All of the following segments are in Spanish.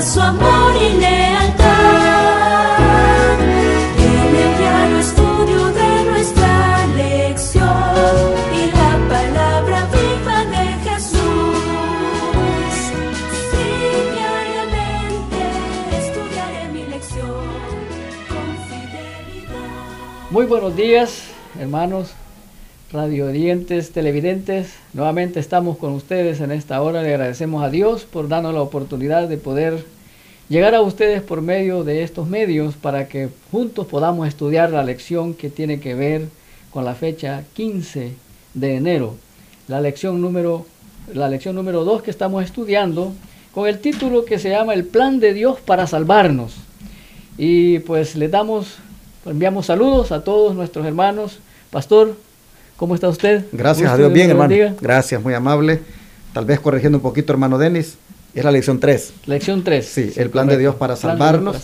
su amor y lealtad. En el diario estudio de nuestra lección y la palabra viva de Jesús. Sí, diariamente estudiaré mi lección con fidelidad. Muy buenos días, hermanos, radioyentes, televidentes. Nuevamente estamos con ustedes en esta hora. Le agradecemos a Dios por darnos la oportunidad de poder llegar a ustedes por medio de estos medios para que juntos podamos estudiar la lección que tiene que ver con la fecha 15 de enero. La lección número 2 que estamos estudiando con el título que se llama El plan de Dios para salvarnos. Y pues enviamos saludos a todos nuestros hermanos. Pastor, ¿cómo está usted? Gracias a Dios, bien, hermano. Gracias, muy amable. Tal vez corrigiendo un poquito, hermano Denis, es la lección 3. Lección 3. Sí, el plan de Dios para salvarnos.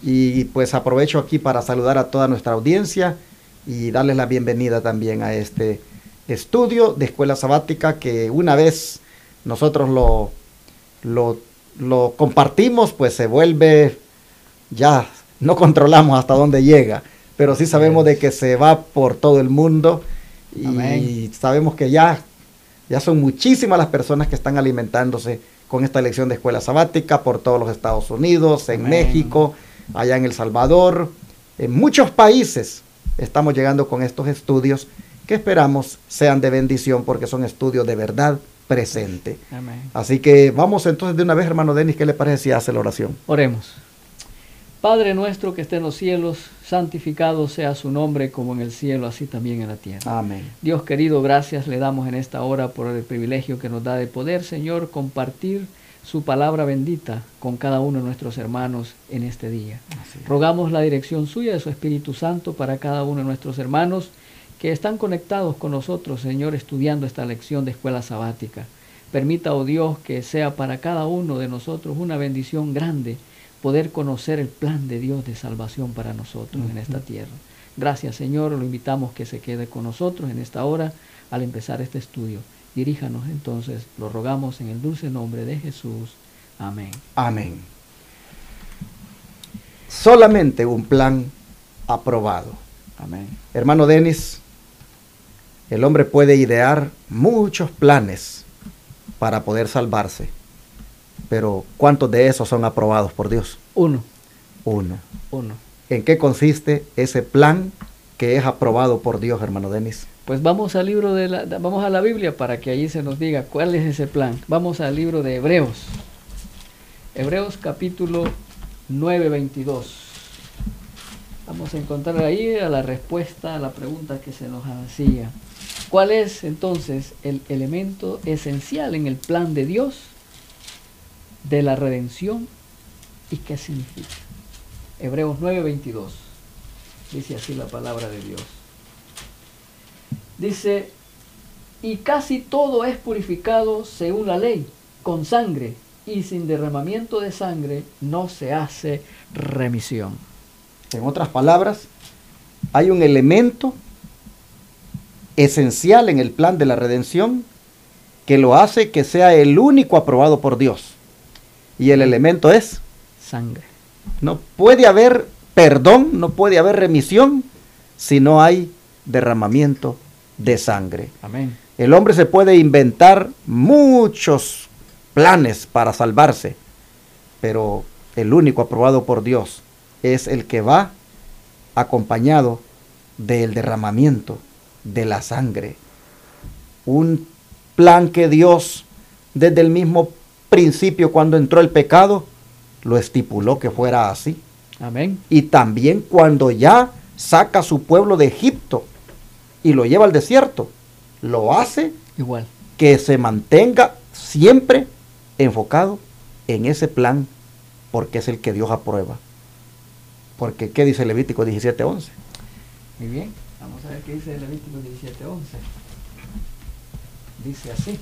Y pues aprovecho aquí para saludar a toda nuestra audiencia y darles la bienvenida también a este estudio de escuela sabática que una vez nosotros lo compartimos, pues se vuelve, ya no controlamos hasta dónde llega, pero sí sabemos de que se va por todo el mundo. Amén. Y sabemos que ya son muchísimas las personas que están alimentándose con esta lección de escuela sabática por todos los Estados Unidos, en Amén. México, allá en El Salvador, en muchos países estamos llegando con estos estudios que esperamos sean de bendición porque son estudios de verdad presente. Amén. Así que vamos entonces de una vez, hermano Denis, ¿qué le parece si hace la oración? Oremos. Padre nuestro que esté en los cielos, santificado sea su nombre como en el cielo, así también en la tierra. Amén. Dios querido, gracias le damos en esta hora por el privilegio que nos da de poder, Señor, compartir su palabra bendita con cada uno de nuestros hermanos en este día. Rogamos la dirección suya de su Espíritu Santo para cada uno de nuestros hermanos que están conectados con nosotros, Señor, estudiando esta lección de escuela sabática. Permita, oh Dios, que sea para cada uno de nosotros una bendición grande poder conocer el plan de Dios de salvación para nosotros en esta tierra. Gracias, Señor, lo invitamos que se quede con nosotros en esta hora al empezar este estudio. Diríjanos entonces, lo rogamos en el dulce nombre de Jesús. Amén. Amén. Solamente un plan aprobado. Amén. Hermano Denis, el hombre puede idear muchos planes para poder salvarse. Pero ¿cuántos de esos son aprobados por Dios? Uno. ¿En qué consiste ese plan que es aprobado por Dios, hermano Denis? Pues vamos a la Biblia para que allí se nos diga cuál es ese plan. Vamos al libro de Hebreos. Hebreos capítulo 9, 22. Vamos a encontrar ahí la respuesta a la pregunta que se nos hacía. ¿Cuál es entonces el elemento esencial en el plan de Dios de la redención y qué significa? Hebreos 9:22 dice así la palabra de Dios. Dice: y casi todo es purificado según la ley, con sangre, y sin derramamiento de sangre no se hace remisión. En otras palabras, hay un elemento esencial en el plan de la redención que lo hace que sea el único aprobado por Dios. Y el elemento es sangre. No puede haber perdón, no puede haber remisión si no hay derramamiento de sangre. Amén. El hombre se puede inventar muchos planes para salvarse, pero el único aprobado por Dios es el que va acompañado del derramamiento de la sangre. Un plan que Dios desde el mismo principio, cuando entró el pecado, lo estipuló que fuera así. Amén. Y también cuando ya saca a su pueblo de Egipto y lo lleva al desierto, lo hace igual, que se mantenga siempre enfocado en ese plan, porque es el que Dios aprueba. Porque ¿qué dice Levítico 17:11? Muy bien, vamos a ver qué dice Levítico 17:11. Dice así.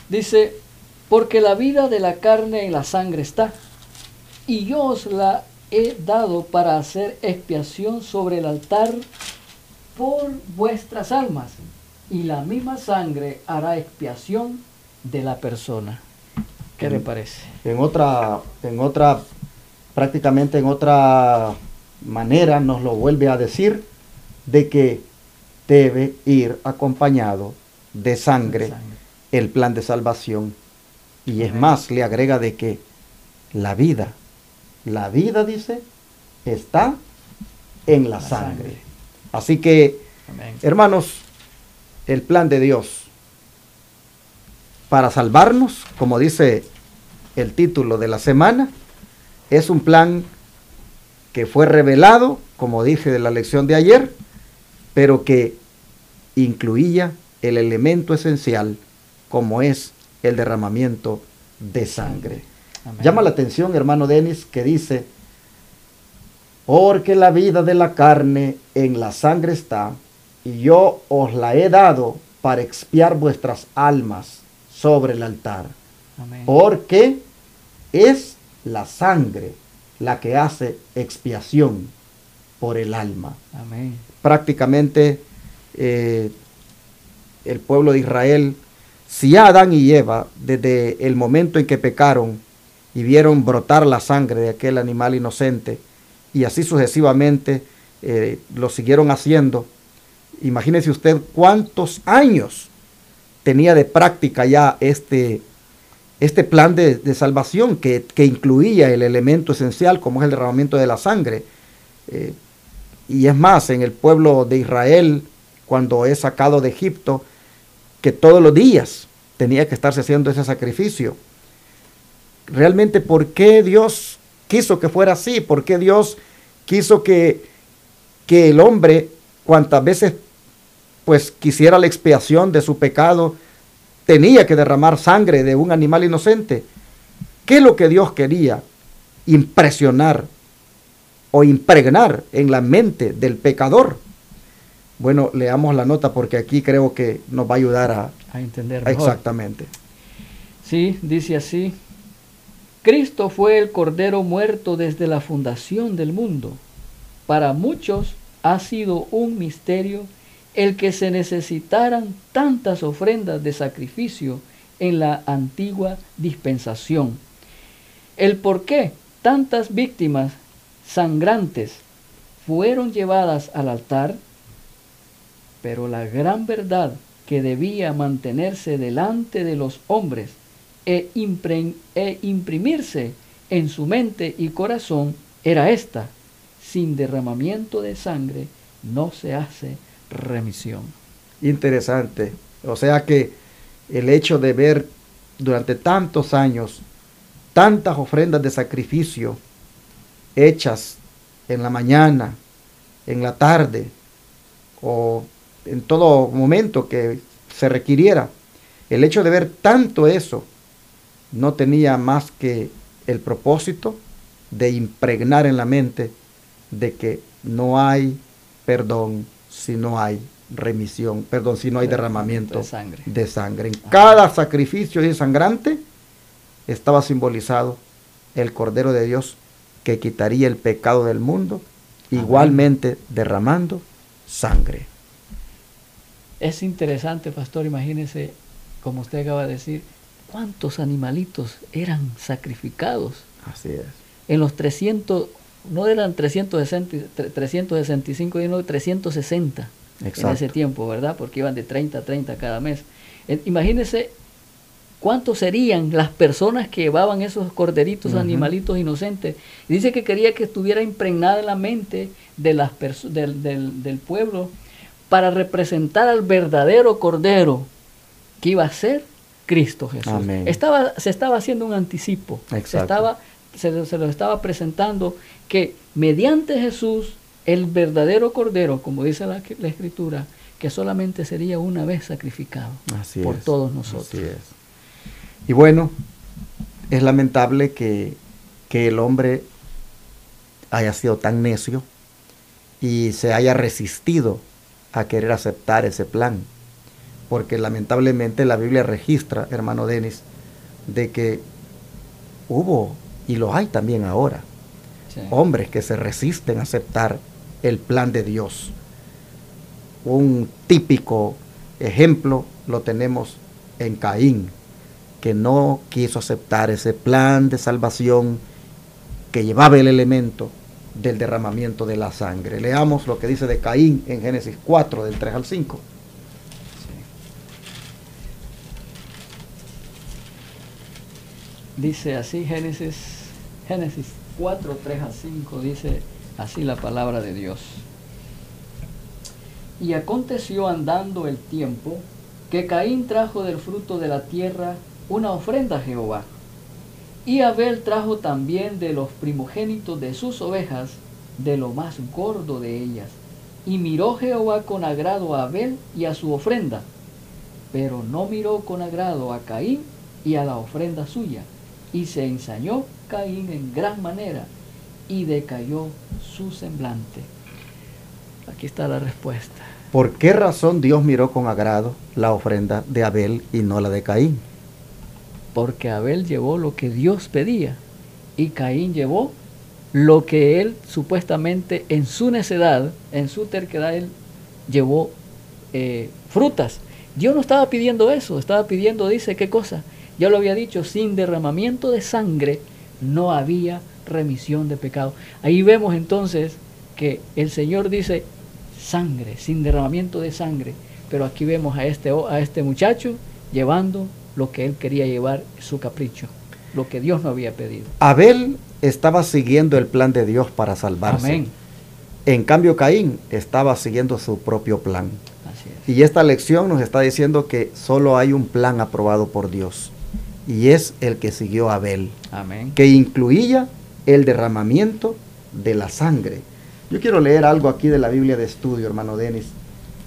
Dice: porque la vida de la carne en la sangre está, y yo os la he dado para hacer expiación sobre el altar por vuestras almas, y la misma sangre hará expiación de la persona. ¿Qué le parece? Prácticamente en otra manera nos lo vuelve a decir de que debe ir acompañado de sangre el plan de salvación. Y es más, le agrega de que la vida dice, está en la sangre. Así que, hermanos, el plan de Dios para salvarnos, como dice el título de la semana, es un plan que fue revelado, como dije de la lección de ayer, pero que incluía el elemento esencial, como es el derramamiento de sangre. Amén. Llama la atención, hermano Denis, que dice, porque la vida de la carne en la sangre está, y yo os la he dado para expiar vuestras almas sobre el altar. Amén. Porque es la sangre la que hace expiación por el alma. Amén. Prácticamente el pueblo de Israel, si Adán y Eva, desde el momento en que pecaron y vieron brotar la sangre de aquel animal inocente, y así sucesivamente lo siguieron haciendo, imagínese usted cuántos años tenía de práctica ya este plan de salvación que incluía el elemento esencial como es el derramamiento de la sangre. Y es más, en el pueblo de Israel, cuando es sacado de Egipto, que todos los días tenía que estarse haciendo ese sacrificio. Realmente, ¿por qué Dios quiso que fuera así? ¿Por qué Dios quiso que el hombre, cuantas veces pues quisiera la expiación de su pecado, tenía que derramar sangre de un animal inocente? ¿Qué es lo que Dios quería? Impresionar o impregnar en la mente del pecador. Bueno, leamos la nota porque aquí creo que nos va a ayudar a entender mejor. Exactamente. Sí, dice así: Cristo fue el Cordero muerto desde la fundación del mundo. Para muchos ha sido un misterio el que se necesitaran tantas ofrendas de sacrificio en la antigua dispensación. El por qué tantas víctimas sangrantes fueron llevadas al altar, pero la gran verdad que debía mantenerse delante de los hombres e imprimirse en su mente y corazón era esta: sin derramamiento de sangre no se hace remisión. Interesante. O sea que el hecho de ver durante tantos años tantas ofrendas de sacrificio hechas en la mañana, en la tarde o en todo momento que se requiriera, el hecho de ver tanto eso no tenía más que el propósito de impregnar en la mente de que no hay perdón si no hay remisión, perdón, si no hay derramamiento de sangre. En cada sacrificio sangrante estaba simbolizado el Cordero de Dios que quitaría el pecado del mundo, igualmente derramando sangre. Es interesante, pastor, imagínese, como usted acaba de decir, cuántos animalitos eran sacrificados. Así es. En los 300, no eran 365, sino 360. Exacto. En ese tiempo, ¿verdad? Porque iban de 30 a 30 cada mes. Imagínese cuántos serían las personas que llevaban esos corderitos, animalitos inocentes. Y dice que quería que estuviera impregnada en la mente de las del pueblo para representar al verdadero Cordero que iba a ser Cristo Jesús. Amén. Se estaba haciendo un anticipo. Exacto. Se lo estaba presentando que mediante Jesús, el verdadero Cordero, como dice la Escritura, que solamente sería una vez sacrificado por todos nosotros. Así es. Y bueno, es lamentable que el hombre haya sido tan necio y se haya resistido a querer aceptar ese plan, porque lamentablemente la Biblia registra, hermano Denis, de que hubo, y lo hay también ahora, hombres que se resisten a aceptar el plan de Dios. Un típico ejemplo lo tenemos en Caín. que no quiso aceptar ese plan de salvación que llevaba el elemento del derramamiento de la sangre. Leamos lo que dice de Caín en Génesis 4, del 3 al 5. Dice así Génesis 4, 3 a 5, dice así la palabra de Dios. Y aconteció andando el tiempo, que Caín trajo del fruto de la tierra una ofrenda a Jehová. Y Abel trajo también de los primogénitos de sus ovejas, de lo más gordo de ellas. Y miró Jehová con agrado a Abel y a su ofrenda, pero no miró con agrado a Caín y a la ofrenda suya. Y se ensañó Caín en gran manera, y decayó su semblante. Aquí está la respuesta. ¿Por qué razón Dios miró con agrado la ofrenda de Abel y no la de Caín? Porque Abel llevó lo que Dios pedía, y Caín llevó lo que él supuestamente en su necedad, en su terquedad, él llevó frutas. Dios no estaba pidiendo eso, estaba pidiendo, dice, ¿qué cosa? Ya lo había dicho, sin derramamiento de sangre no había remisión de pecado. Ahí vemos entonces que el Señor dice sangre, sin derramamiento de sangre. Pero aquí vemos a este muchacho llevando lo que él quería llevar, su capricho, lo que Dios no había pedido. Abel estaba siguiendo el plan de Dios para salvarse. Amén. En cambio, Caín estaba siguiendo su propio plan. Así es. Y esta lección nos está diciendo que solo hay un plan aprobado por Dios, y es el que siguió Abel. Amén. Que incluía el derramamiento de la sangre. Yo quiero leer algo aquí de la Biblia de estudio, hermano Denis,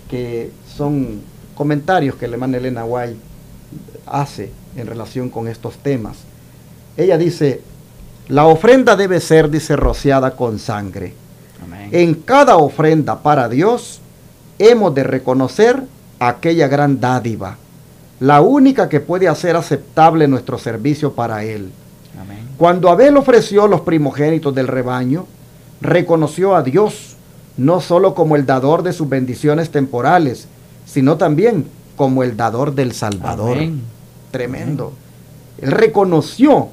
que son comentarios que la hermana Elena White hace en relación con estos temas. Ella dice: la ofrenda debe ser, dice, rociada con sangre. Amén. En cada ofrenda para Dios hemos de reconocer aquella gran dádiva, la única que puede hacer aceptable nuestro servicio para Él. Amén. Cuando Abel ofreció los primogénitos del rebaño, reconoció a Dios no solo como el dador de sus bendiciones temporales, sino también como el dador del Salvador. Amén. Tremendo. Amén. Él reconoció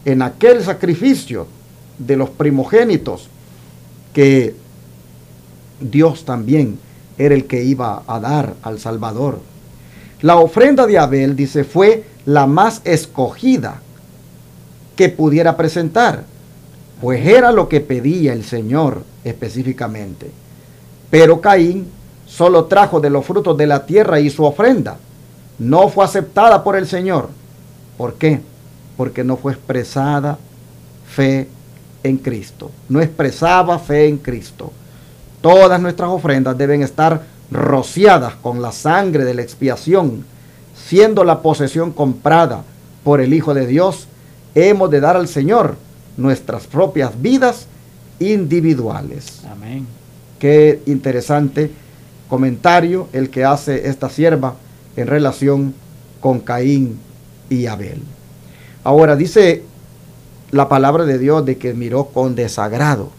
en aquel sacrificio de los primogénitos que Dios también era el que iba a dar al Salvador. La ofrenda de Abel, dice, fue la más escogida que pudiera presentar, pues era lo que pedía el Señor específicamente. Pero Caín solo trajo de los frutos de la tierra, y su ofrenda no fue aceptada por el Señor. ¿Por qué? Porque no fue expresada fe en Cristo. No expresaba fe en Cristo. Todas nuestras ofrendas deben estar rociadas con la sangre de la expiación, siendo la posesión comprada por el Hijo de Dios. Hemos de dar al Señor nuestras propias vidas individuales. Amén. Qué interesante comentario el que hace esta sierva en relación con Caín y Abel. Ahora dice la palabra de Dios de que miró con desagrado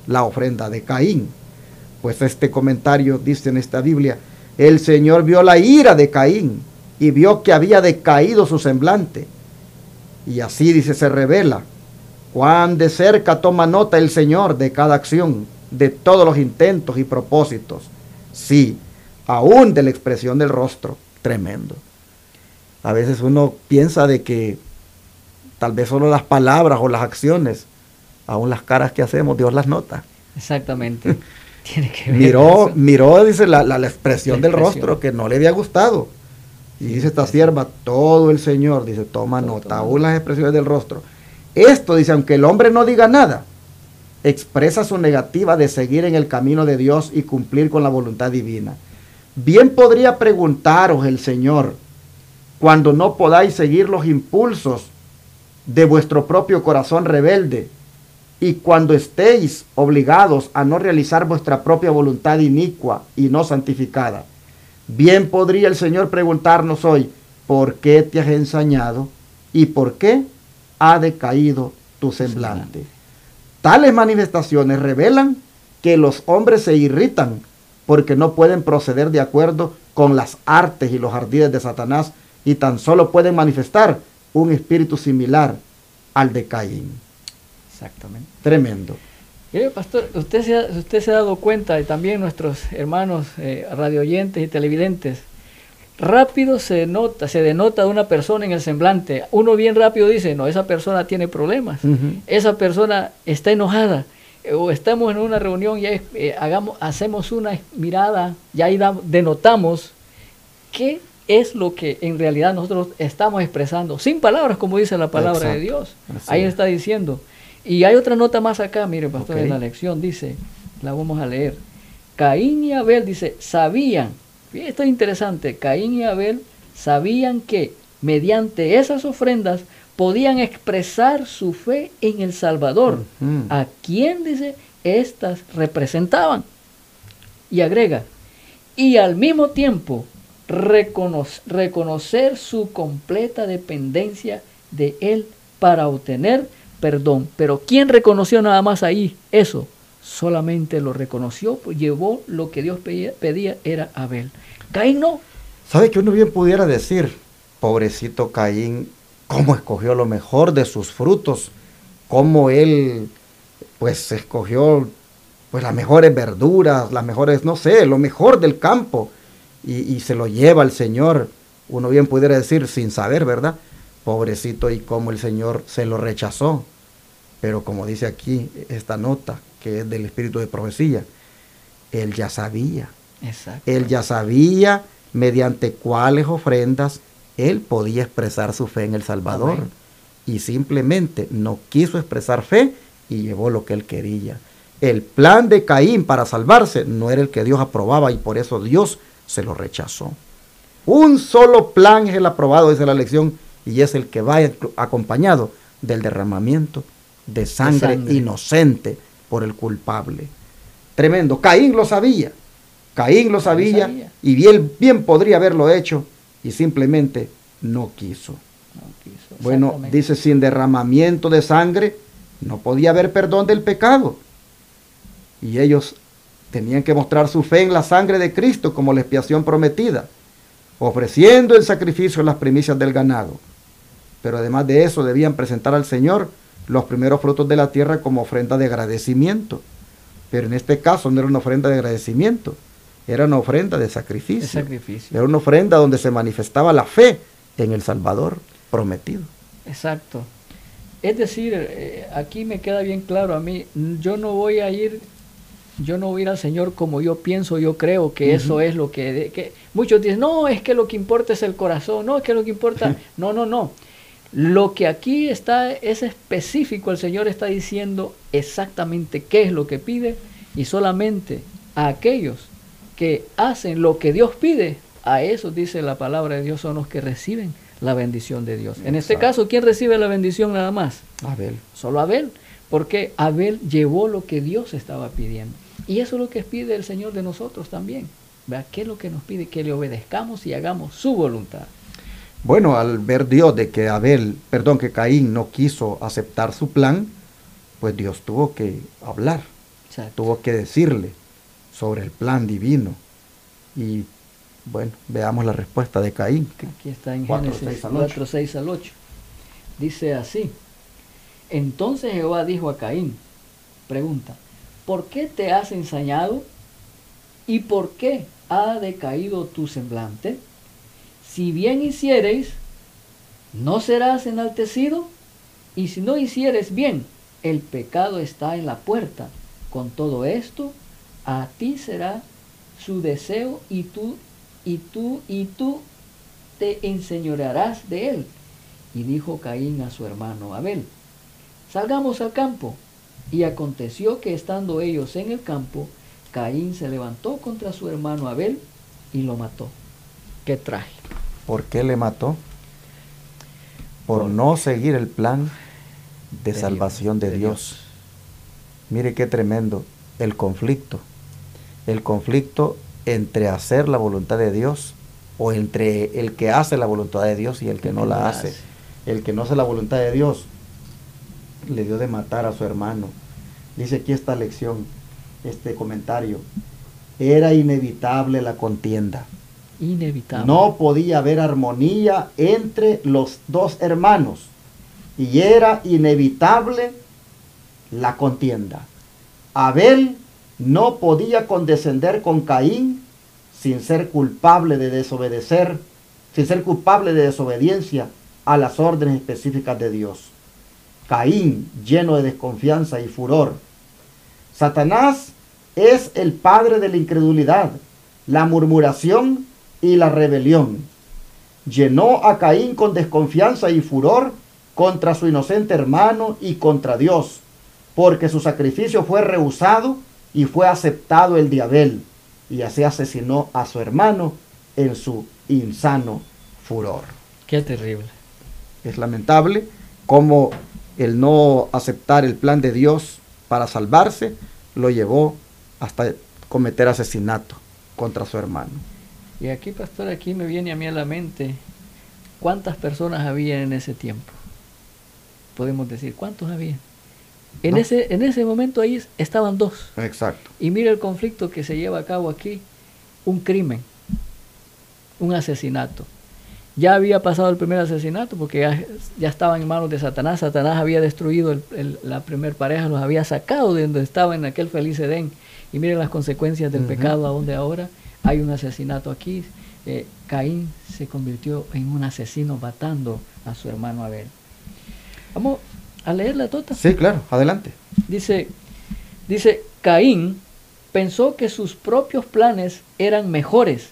la ofrenda de Caín. Pues este comentario dice en esta Biblia: el Señor vio la ira de Caín y vio que había decaído su semblante. Y así, dice, se revela cuán de cerca toma nota el Señor de cada acción, de todos los intentos y propósitos. Sí, aún de la expresión del rostro. Tremendo. A veces uno piensa de que tal vez solo las palabras o las acciones, aún las caras que hacemos, Dios las nota. Exactamente. Tiene que ver miró, dice, la expresión del rostro que no le había gustado. Y dice esta sierva: todo el Señor, dice, toma nota, aún las expresiones del rostro. Esto, dice, aunque el hombre no diga nada, expresa su negativa de seguir en el camino de Dios y cumplir con la voluntad divina. Bien podría preguntaros el Señor: cuando no podáis seguir los impulsos de vuestro propio corazón rebelde, y cuando estéis obligados a no realizar vuestra propia voluntad inicua y no santificada, bien podría el Señor preguntarnos hoy: ¿por qué te has ensañado y por qué ha decaído tu semblante? Tales manifestaciones revelan que los hombres se irritan porque no pueden proceder de acuerdo con las artes y los ardides de Satanás, y tan solo pueden manifestar un espíritu similar al de Caín. Exactamente. Tremendo. Mire, pastor, usted se ha dado cuenta, y también nuestros hermanos radioyentes y televidentes, rápido se denota de una persona en el semblante. Uno bien rápido dice, no, esa persona tiene problemas, esa persona está enojada, o estamos en una reunión y hacemos una mirada y ahí denotamos qué es lo que en realidad nosotros estamos expresando, sin palabras, como dice la palabra de Dios. Ahí está diciendo. Y hay otra nota más acá, mire, pastor, en la lección dice, la vamos a leer. Caín y Abel, dice, sabían, esto es interesante, Caín y Abel sabían que mediante esas ofrendas podían expresar su fe en el Salvador, a quien, dice, estas representaban. Y agrega, y al mismo tiempo reconocer su completa dependencia de él para obtener perdón. Pero ¿quién reconoció nada más ahí eso? Solamente lo reconoció, pues llevó lo que Dios pedía era Abel. Caín no. ¿Sabe que uno bien pudiera decir, pobrecito Caín, cómo escogió lo mejor de sus frutos? Cómo él, pues, escogió pues las mejores verduras, las mejores, no sé, lo mejor del campo, y se lo lleva al Señor. Uno bien pudiera decir, sin saber, ¿verdad? Pobrecito, y cómo el Señor se lo rechazó. Pero como dice aquí esta nota, que es del espíritu de profecía, él ya sabía. Exacto. Él ya sabía mediante cuáles ofrendas él podía expresar su fe en el Salvador. Amén. Y simplemente no quiso expresar fe y llevó lo que él quería. El plan de Caín para salvarse no era el que Dios aprobaba, y por eso Dios se lo rechazó. Un solo plan es el aprobado, dice la lección, y es el que va acompañado del derramamiento de sangre inocente por el culpable. Tremendo. Caín lo sabía. Caín lo sabía, y bien podría haberlo hecho, y simplemente no quiso. Bueno, dice, sin derramamiento de sangre no podía haber perdón del pecado. Y ellos tenían que mostrar su fe en la sangre de Cristo como la expiación prometida, ofreciendo en sacrificio las primicias del ganado. Pero además de eso debían presentar al Señor los primeros frutos de la tierra como ofrenda de agradecimiento. Pero en este caso no era una ofrenda de agradecimiento, era una ofrenda de sacrificio. Era una ofrenda donde se manifestaba la fe en el Salvador prometido. Exacto. Es decir, aquí me queda bien claro a mí, yo no voy a ir al Señor como yo pienso, yo creo que eso es lo que muchos dicen, no, es que lo que importa es el corazón, no, es que lo que importa, no. Lo que aquí está es específico, el Señor está diciendo exactamente qué es lo que pide, y solamente a aquellos que hacen lo que Dios pide, a esos, dice la palabra de Dios, son los que reciben la bendición de Dios. En este caso, ¿quién recibe la bendición nada más? Abel. Solo Abel, porque Abel llevó lo que Dios estaba pidiendo. Y eso es lo que pide el Señor de nosotros también. ¿Verdad? ¿Qué es lo que nos pide? Que le obedezcamos y hagamos su voluntad. Bueno, al ver Dios de que que Caín no quiso aceptar su plan, pues Dios tuvo que hablar. Exacto. Tuvo que decirle sobre el plan divino. Y bueno, veamos la respuesta de Caín. Aquí está en Génesis 4, 6 al 8. Dice así: entonces Jehová dijo a Caín, pregunta, ¿por qué te has ensañado? ¿Y por qué ha decaído tu semblante? Si bien hiciereis, ¿no serás enaltecido? Y si no hicieres bien, el pecado está en la puerta. Con todo esto, a ti será su deseo, y tú te enseñorearás de él. Y dijo Caín a su hermano Abel, salgamos al campo. Y aconteció que estando ellos en el campo, Caín se levantó contra su hermano Abel y lo mató. ¡Qué trágico! ¿Por qué le mató? Por no seguir el plan de salvación de Dios. Mire qué tremendo el conflicto. El conflicto entre hacer la voluntad de Dios, o entre el que hace la voluntad de Dios y el que no la hace. El que no hace la voluntad de Dios le dio de matar a su hermano. Dice aquí esta lección, este comentario: era inevitable la contienda. Inevitable. No podía haber armonía entre los dos hermanos y era inevitable la contienda. Abel no podía condescender con Caín sin ser culpable de desobedecer, sin ser culpable de desobediencia a las órdenes específicas de Dios. Caín, lleno de desconfianza y furor. Satanás es el padre de la incredulidad, la murmuración y la rebelión. Llenó a Caín con desconfianza y furor contra su inocente hermano y contra Dios, porque su sacrificio fue rehusado y fue aceptado el de Abel, y así asesinó a su hermano en su insano furor. Qué terrible. Es lamentable cómo el no aceptar el plan de Dios para salvarse lo llevó hasta cometer asesinato contra su hermano. Y aquí, pastor, aquí me viene a mí a la mente cuántas personas había en ese tiempo. Podemos decir, ¿cuántos había? En ese momento ahí estaban dos. Exacto. Y mira el conflicto que se lleva a cabo aquí, un crimen, un asesinato. Ya había pasado el primer asesinato porque ya estaban en manos de Satanás. Satanás había destruido la primer pareja, los había sacado de donde estaba en aquel feliz Edén. Y miren las consecuencias del pecado, a donde ahora hay un asesinato aquí. Caín se convirtió en un asesino matando a su hermano Abel. Vamos a leerla, Tota. Sí, claro, adelante. Dice, Caín pensó que sus propios planes eran mejores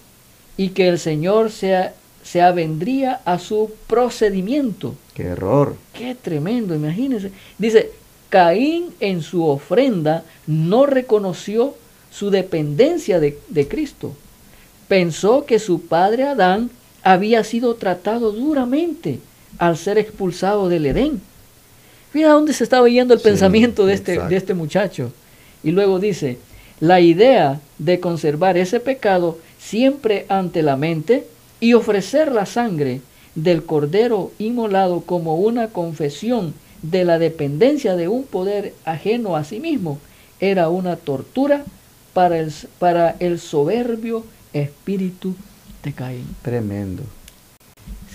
y que el Señor se avendría a su procedimiento. ¡Qué error! ¡Qué tremendo! Imagínense. Dice, Caín en su ofrenda no reconoció su dependencia de Cristo. Pensó que su padre Adán había sido tratado duramente al ser expulsado del Edén. Mira dónde se estaba yendo el pensamiento de este muchacho. Y luego dice, la idea de conservar ese pecado siempre ante la mente y ofrecer la sangre del cordero inmolado como una confesión de la dependencia de un poder ajeno a sí mismo era una tortura para el soberbio espíritu de Caín. Tremendo.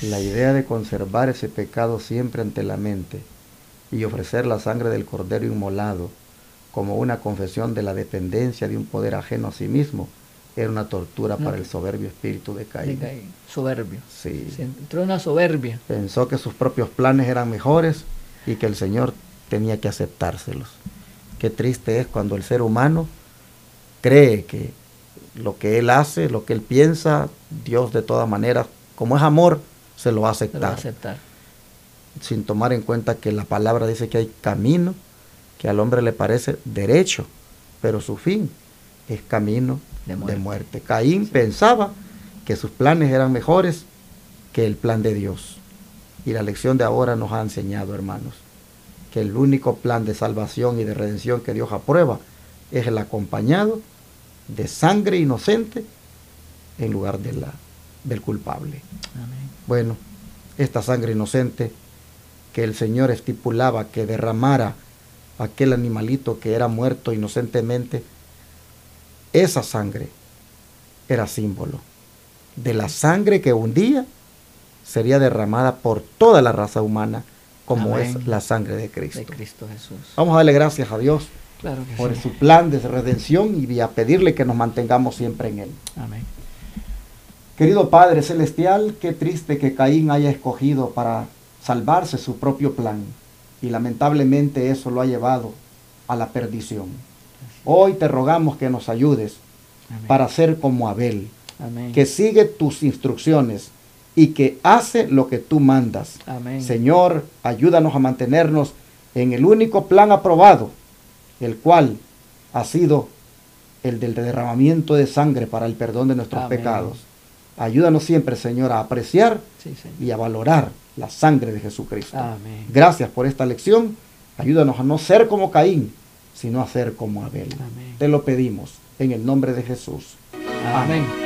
La idea de conservar ese pecado siempre ante la mente y ofrecer la sangre del cordero inmolado como una confesión de la dependencia de un poder ajeno a sí mismo era una tortura para el soberbio espíritu de Caín. Soberbio. Sí. Se entró en una soberbia. Pensó que sus propios planes eran mejores y que el Señor tenía que aceptárselos. Qué triste es cuando el ser humano cree que lo que él hace, lo que él piensa, Dios de todas maneras, como es amor, se lo va a aceptar. Se lo va a aceptar. Sin tomar en cuenta que la palabra dice que hay camino que al hombre le parece derecho, pero su fin es camino de muerte. Caín pensaba que sus planes eran mejores que el plan de Dios. Y la lección de ahora nos ha enseñado, hermanos, que el único plan de salvación y de redención que Dios aprueba es el acompañado de sangre inocente en lugar del culpable. Amén. Bueno, esta sangre inocente que el Señor estipulaba que derramara aquel animalito que era muerto inocentemente, esa sangre era símbolo de la sangre que un día sería derramada por toda la raza humana, como Amén. es la sangre de Cristo. De Cristo Jesús. Vamos a darle gracias a Dios Claro que por sí. su plan de redención y a pedirle que nos mantengamos siempre en él. Amén. Querido Padre Celestial, qué triste que Caín haya escogido para salvarse su propio plan y lamentablemente eso lo ha llevado a la perdición. Hoy te rogamos que nos ayudes Amén. para ser como Abel, Amén. que sigue tus instrucciones y que hace lo que tú mandas. Amén. Señor, ayúdanos a mantenernos en el único plan aprobado, el cual ha sido el del derramamiento de sangre para el perdón de nuestros Amén. pecados. Ayúdanos siempre, Señor, a apreciar Sí, Señor. y a valorar la sangre de Jesucristo. Amén. Gracias por esta lección. Ayúdanos a no ser como Caín, sino a ser como Abel. Amén. Te lo pedimos en el nombre de Jesús. Amén.